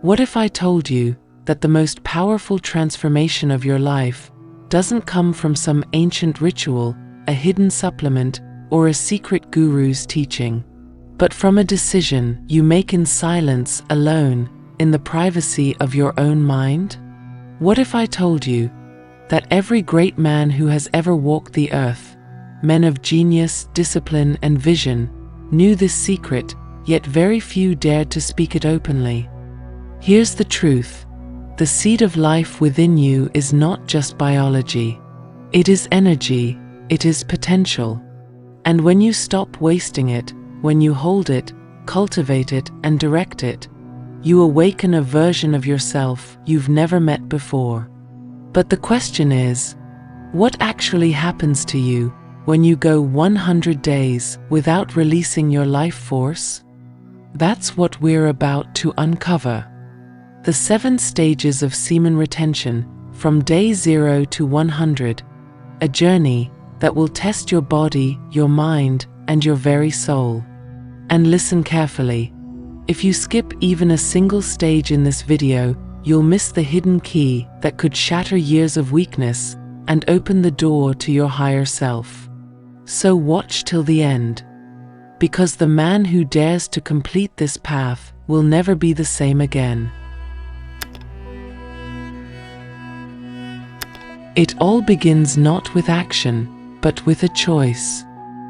What if I told you that the most powerful transformation of your life doesn't come from some ancient ritual, a hidden supplement, or a secret guru's teaching, but from a decision you make in silence, alone, in the privacy of your own mind? What if I told you that every great man who has ever walked the earth, men of genius, discipline, and vision, knew this secret, yet very few dared to speak it openly? Here's the truth. The seed of life within you is not just biology. It is energy, it is potential. And when you stop wasting it, when you hold it, cultivate it, and direct it, you awaken a version of yourself you've never met before. But the question is, what actually happens to you when you go 100 days without releasing your life force? That's what we're about to uncover. The 7 stages of semen retention from day 0 to 100, a journey that will test your body, your mind, and your very soul. And listen carefully. If you skip even a single stage in this video, you'll miss the hidden key that could shatter years of weakness and open the door to your higher self. So watch till the end, because the man who dares to complete this path will never be the same again. It all begins not with action, but with a choice.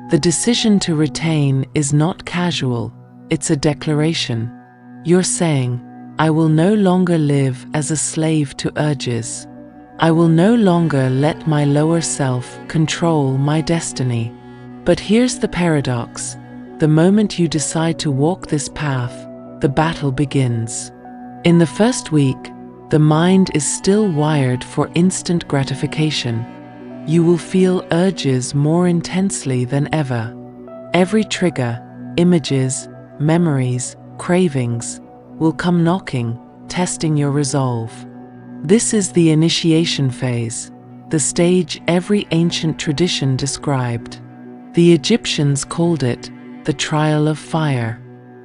The decision to retain is not casual, it's a declaration. You're saying, I will no longer live as a slave to urges. I will no longer let my lower self control my destiny. But here's the paradox. The moment you decide to walk this path, the battle begins. In the first week, the mind is still wired for instant gratification. You will feel urges more intensely than ever. Every trigger, images, memories, cravings, will come knocking, testing your resolve. This is the initiation phase, the stage every ancient tradition described. The Egyptians called it the trial of fire.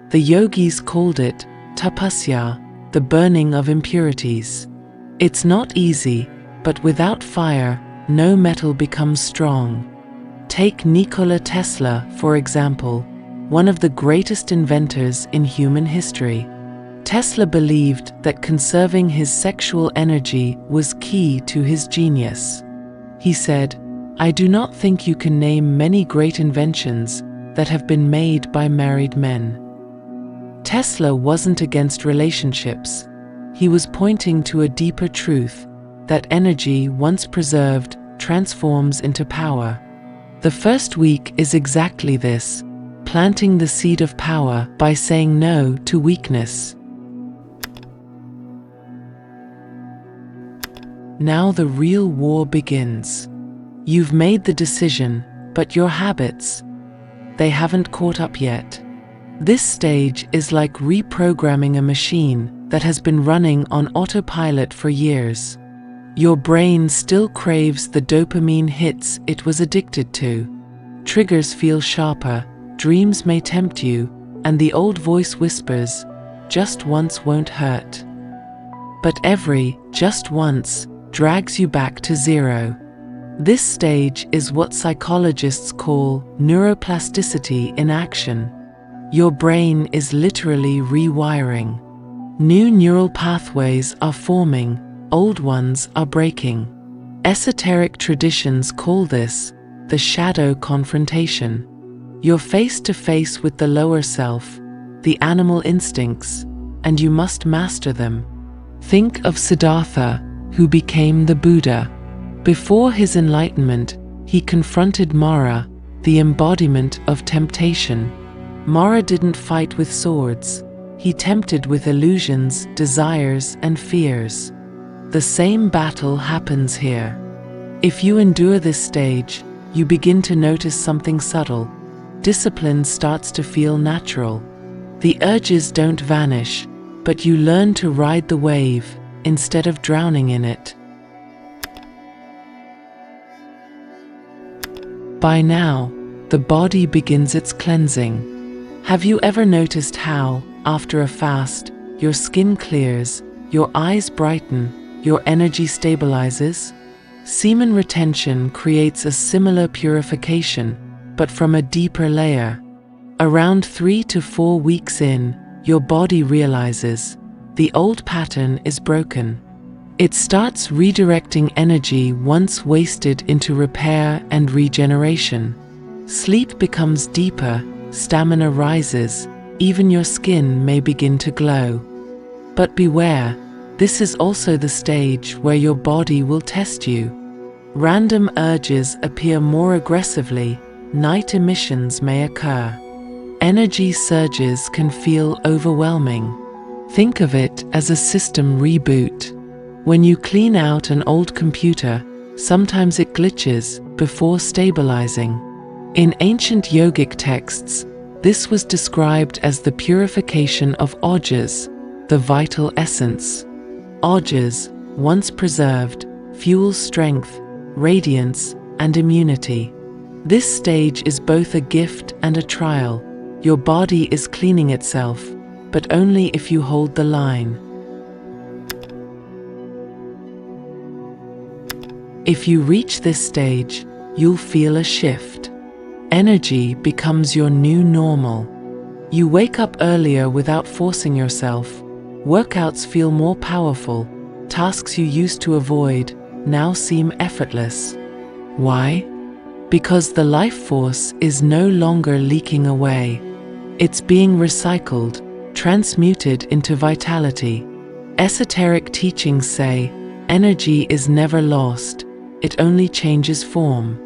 The yogis called it tapasya, the burning of impurities. It's not easy, but without fire, no metal becomes strong. Take Nikola Tesla, for example, one of the greatest inventors in human history. Tesla believed that conserving his sexual energy was key to his genius. He said, I do not think you can name many great inventions that have been made by married men. Tesla wasn't against relationships. He was pointing to a deeper truth, that energy, once preserved, transforms into power. The first week is exactly this, planting the seed of power by saying no to weakness. Now the real war begins. You've made the decision, but your habits, they haven't caught up yet. This stage is like reprogramming a machine that has been running on autopilot for years. Your brain still craves the dopamine hits it was addicted to. Triggers feel sharper, dreams may tempt you, and the old voice whispers, just once won't hurt. But every just once drags you back to zero. This stage is what psychologists call neuroplasticity in action. Your brain is literally rewiring. New neural pathways are forming, old ones are breaking. Esoteric traditions call this the shadow confrontation. You're face to face with the lower self, the animal instincts, and you must master them. Think of Siddhartha, who became the Buddha. Before his enlightenment, he confronted Mara, the embodiment of temptation. Mara didn't fight with swords. He tempted with illusions, desires, and fears. The same battle happens here. If you endure this stage, you begin to notice something subtle. Discipline starts to feel natural. The urges don't vanish, but you learn to ride the wave instead of drowning in it. By now, the body begins its cleansing. Have you ever noticed how, after a fast, your skin clears, your eyes brighten, your energy stabilizes? Semen retention creates a similar purification, but from a deeper layer. Around 3 to 4 weeks in, your body realizes the old pattern is broken. It starts redirecting energy once wasted into repair and regeneration. Sleep becomes deeper, stamina rises, even your skin may begin to glow. But beware, this is also the stage where your body will test you. Random urges appear more aggressively, night emissions may occur. Energy surges can feel overwhelming. Think of it as a system reboot. When you clean out an old computer, sometimes it glitches before stabilizing. In ancient yogic texts, this was described as the purification of ojas, the vital essence. Ojas, once preserved, fuel strength, radiance, and immunity. This stage is both a gift and a trial. Your body is cleaning itself, but only if you hold the line. If you reach this stage, you'll feel a shift. Energy becomes your new normal. You wake up earlier without forcing yourself. Workouts feel more powerful. Tasks you used to avoid now seem effortless. Why? Because the life force is no longer leaking away. It's being recycled, transmuted into vitality. Esoteric teachings say, energy is never lost, it only changes form.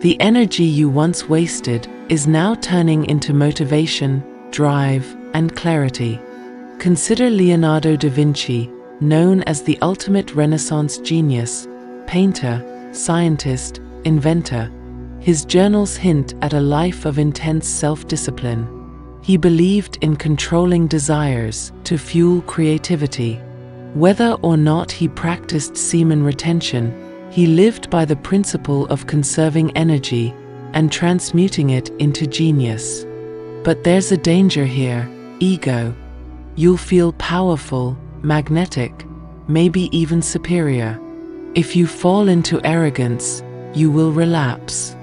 The energy you once wasted is now turning into motivation, drive, and clarity. Consider Leonardo da Vinci, known as the ultimate Renaissance genius, painter, scientist, inventor. His journals hint at a life of intense self-discipline. He believed in controlling desires to fuel creativity. Whether or not he practiced semen retention, he lived by the principle of conserving energy and transmuting it into genius. But there's a danger here: ego. You'll feel powerful, magnetic, maybe even superior. If you fall into arrogance, you will relapse.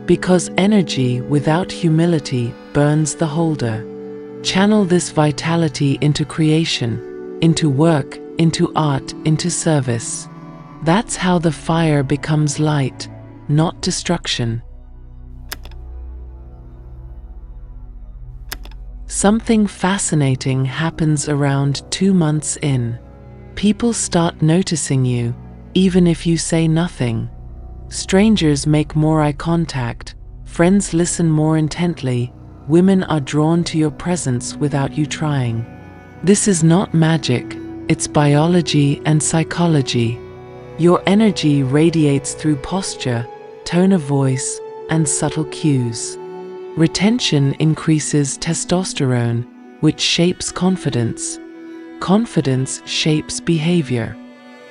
Because energy without humility burns the holder. Channel this vitality into creation, into work, into art, into service. That's how the fire becomes light, not destruction. Something fascinating happens around 2 months in. People start noticing you, even if you say nothing. Strangers make more eye contact, friends listen more intently, women are drawn to your presence without you trying. This is not magic, it's biology and psychology. Your energy radiates through posture, tone of voice, and subtle cues. Retention increases testosterone, which shapes confidence. Confidence shapes behavior.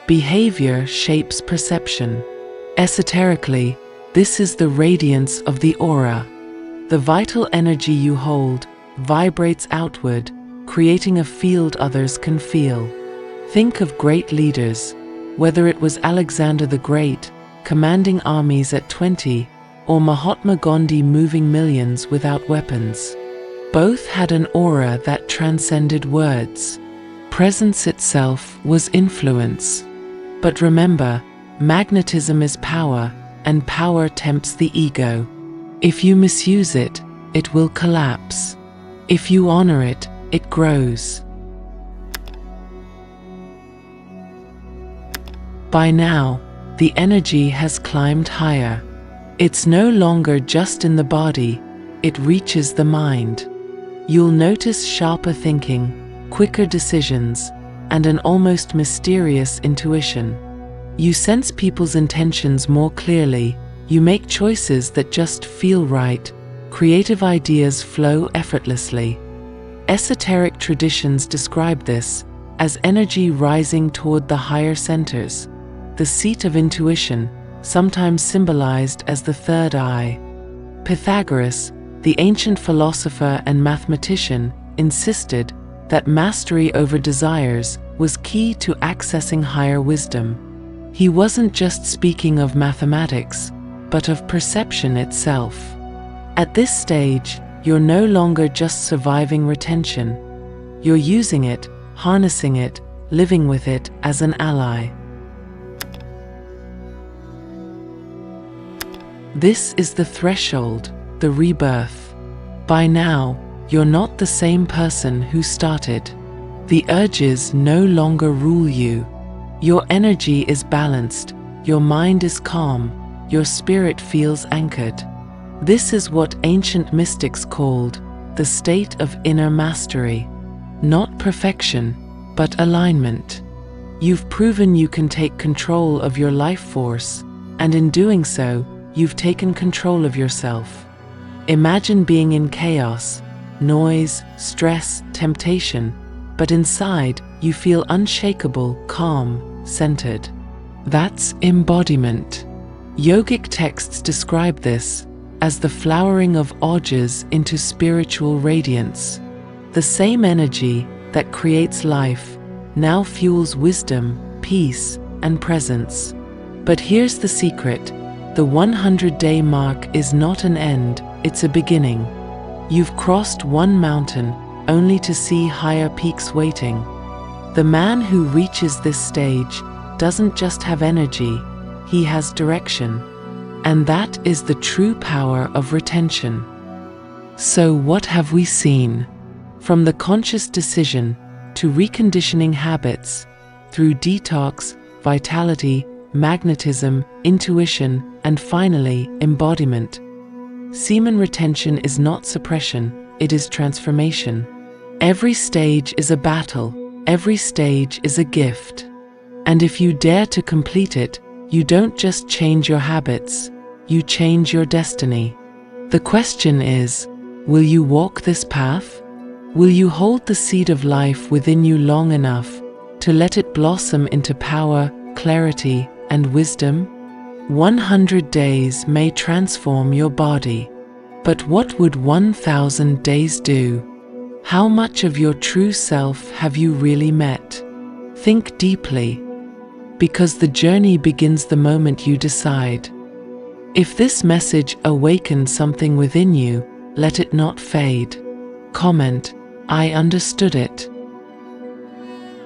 Behavior shapes perception. Esoterically, this is the radiance of the aura. The vital energy you hold vibrates outward, creating a field others can feel. Think of great leaders, whether it was Alexander the Great, commanding armies at 20, or Mahatma Gandhi moving millions without weapons. Both had an aura that transcended words. Presence itself was influence. But remember, magnetism is power, and power tempts the ego. If you misuse it, it will collapse. If you honor it, it grows. By now, the energy has climbed higher. It's no longer just in the body, it reaches the mind. You'll notice sharper thinking, quicker decisions, and an almost mysterious intuition. You sense people's intentions more clearly, you make choices that just feel right, creative ideas flow effortlessly. Esoteric traditions describe this as energy rising toward the higher centers, the seat of intuition, sometimes symbolized as the third eye. Pythagoras, the ancient philosopher and mathematician, insisted that mastery over desires was key to accessing higher wisdom. He wasn't just speaking of mathematics, but of perception itself. At this stage, you're no longer just surviving retention. You're using it, harnessing it, living with it as an ally. This is the threshold, the rebirth. By now, you're not the same person who started. The urges no longer rule you. Your energy is balanced, your mind is calm, your spirit feels anchored. This is what ancient mystics called the state of inner mastery. Not perfection, but alignment. You've proven you can take control of your life force, and in doing so, you've taken control of yourself. Imagine being in chaos, noise, stress, temptation, but inside you feel unshakable, calm, centered. That's embodiment. Yogic texts describe this as the flowering of ojas into spiritual radiance. The same energy that creates life now fuels wisdom, peace, and presence. But here's the secret. The 100-day mark is not an end, it's a beginning. You've crossed one mountain only to see higher peaks waiting. The man who reaches this stage doesn't just have energy, he has direction. And that is the true power of retention. So what have we seen? From the conscious decision to reconditioning habits, through detox, vitality, magnetism, intuition, and finally, embodiment. Semen retention is not suppression, it is transformation. Every stage is a battle, every stage is a gift. And if you dare to complete it, you don't just change your habits, you change your destiny. The question is, will you walk this path? Will you hold the seed of life within you long enough to let it blossom into power, clarity, and wisdom? 100 days may transform your body, but what would 1,000 days do? How much of your true self have you really met? Think deeply, because the journey begins the moment you decide. If this message awakened something within you, let it not fade. Comment, I understood it.